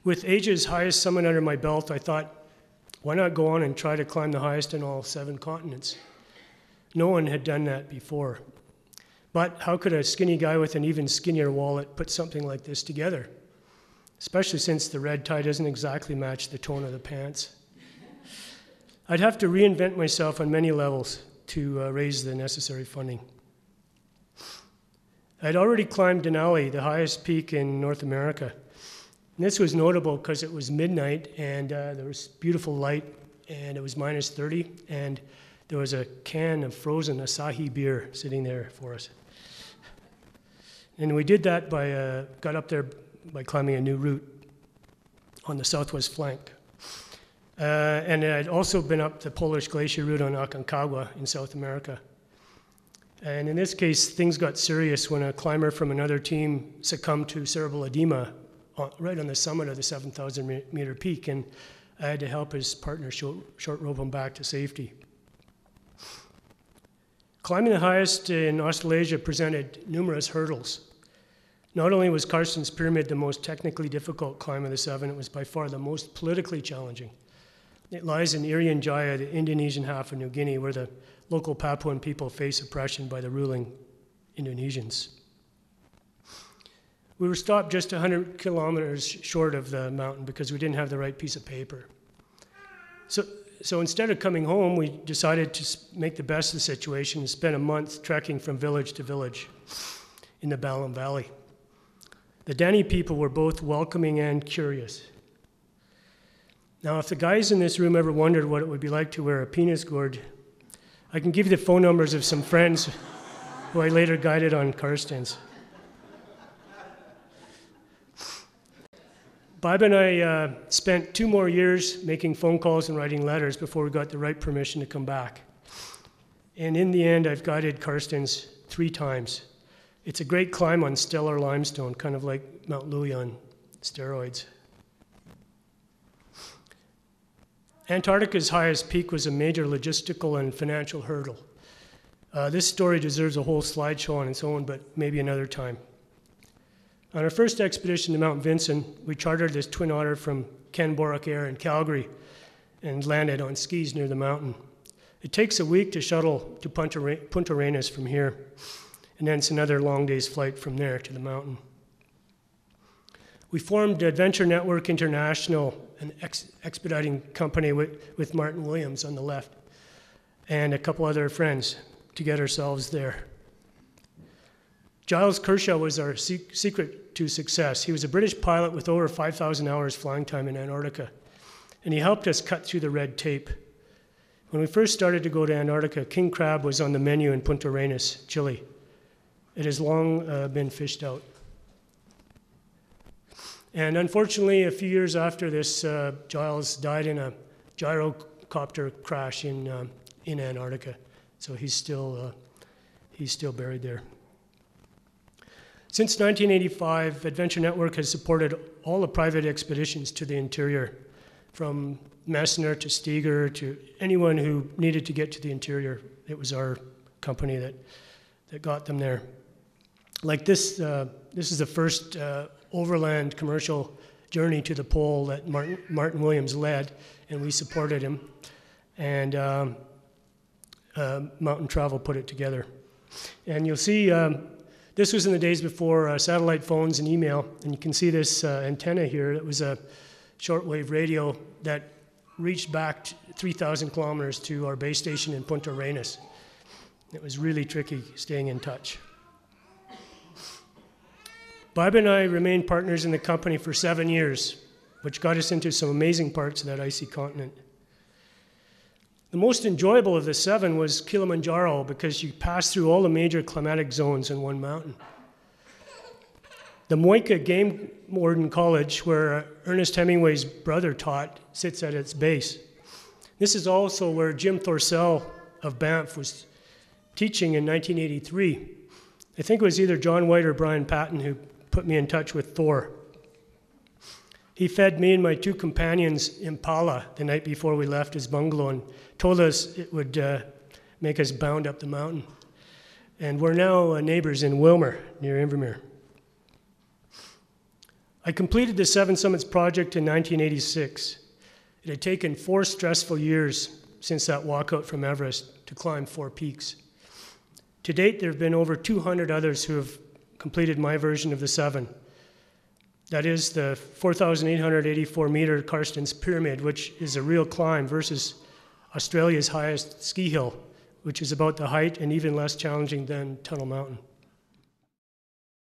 With Asia's highest summit under my belt, I thought, why not go on and try to climb the highest in all 7 continents? No one had done that before. But how could a skinny guy with an even skinnier wallet put something like this together? Especially since the red tie doesn't exactly match the tone of the pants. I'd have to reinvent myself on many levels to raise the necessary funding. I'd already climbed Denali, the highest peak in North America. And this was notable because it was midnight and there was beautiful light and it was minus 30 and there was a can of frozen Asahi beer sitting there for us. And we did that got up there by climbing a new route on the southwest flank. And I'd also been up the Polish glacier route on Aconcagua in South America. And in this case, things got serious when a climber from another team succumbed to cerebral edema right on the summit of the 7,000 meter peak, and I had to help his partner short rope him back to safety. Climbing the highest in Australasia presented numerous hurdles. Not only was Karsten's Pyramid the most technically difficult climb of the 7, it was by far the most politically challenging. It lies in Irian Jaya, the Indonesian half of New Guinea, where the local Papuan people face oppression by the ruling Indonesians. We were stopped just 100 kilometers short of the mountain because we didn't have the right piece of paper. So instead of coming home, we decided to make the best of the situation and spend a month trekking from village to village in the Balam Valley. The Dani people were both welcoming and curious. Now, if the guys in this room ever wondered what it would be like to wear a penis gourd, I can give you the phone numbers of some friends who I later guided on Karstens. Bob and I spent 2 more years making phone calls and writing letters before we got the right permission to come back. And in the end, I've guided Karstens 3 times. It's a great climb on stellar limestone, kind of like Mount Louis on steroids. Antarctica's highest peak was a major logistical and financial hurdle. This story deserves a whole slideshow on its own, but maybe another time. On our first expedition to Mount Vincent, we chartered this Twin Otter from Ken Borak Air in Calgary and landed on skis near the mountain. It takes a week to shuttle to Punta Arenas from here, and then it's another long day's flight from there to the mountain. We formed Adventure Network International, an expediting company with Martin Williams on the left, and a couple other friends to get ourselves there. Giles Kershaw was our secret to success. He was a British pilot with over 5,000 hours flying time in Antarctica, and he helped us cut through the red tape. When we first started to go to Antarctica, king crab was on the menu in Punta Arenas, Chile. It has long been fished out. And unfortunately, a few years after this, Giles died in a gyrocopter crash in Antarctica. So he's still buried there. Since 1985, Adventure Network has supported all the private expeditions to the interior, from Messner to Steger to anyone who needed to get to the interior. It was our company that got them there. Like this is the first overland commercial journey to the pole that Martin Williams led, and we supported him. And Mountain Travel put it together. And you'll see, this was in the days before satellite phones and email, and you can see this antenna here. It was a shortwave radio that reached back 3,000 kilometers to our base station in Punta Arenas. It was really tricky staying in touch. Bob and I remained partners in the company for 7 years, which got us into some amazing parts of that icy continent. The most enjoyable of the 7 was Kilimanjaro because you pass through all the major climatic zones in one mountain. The Moika Game Warden College, where Ernest Hemingway's brother taught, sits at its base. This is also where Jim Thorsell of Banff was teaching in 1983. I think it was either John White or Brian Patton who put me in touch with Thor. He fed me and my 2 companions impala the night before we left his bungalow and told us it would make us bound up the mountain. And we're now neighbors in Wilmer, near Invermere. I completed the Seven Summits project in 1986. It had taken 4 stressful years since that walkout from Everest to climb 4 peaks. To date, there have been over 200 others who have completed my version of the 7. That is the 4,884 meter Karstens Pyramid, which is a real climb, versus Australia's highest ski hill, which is about the height and even less challenging than Tunnel Mountain.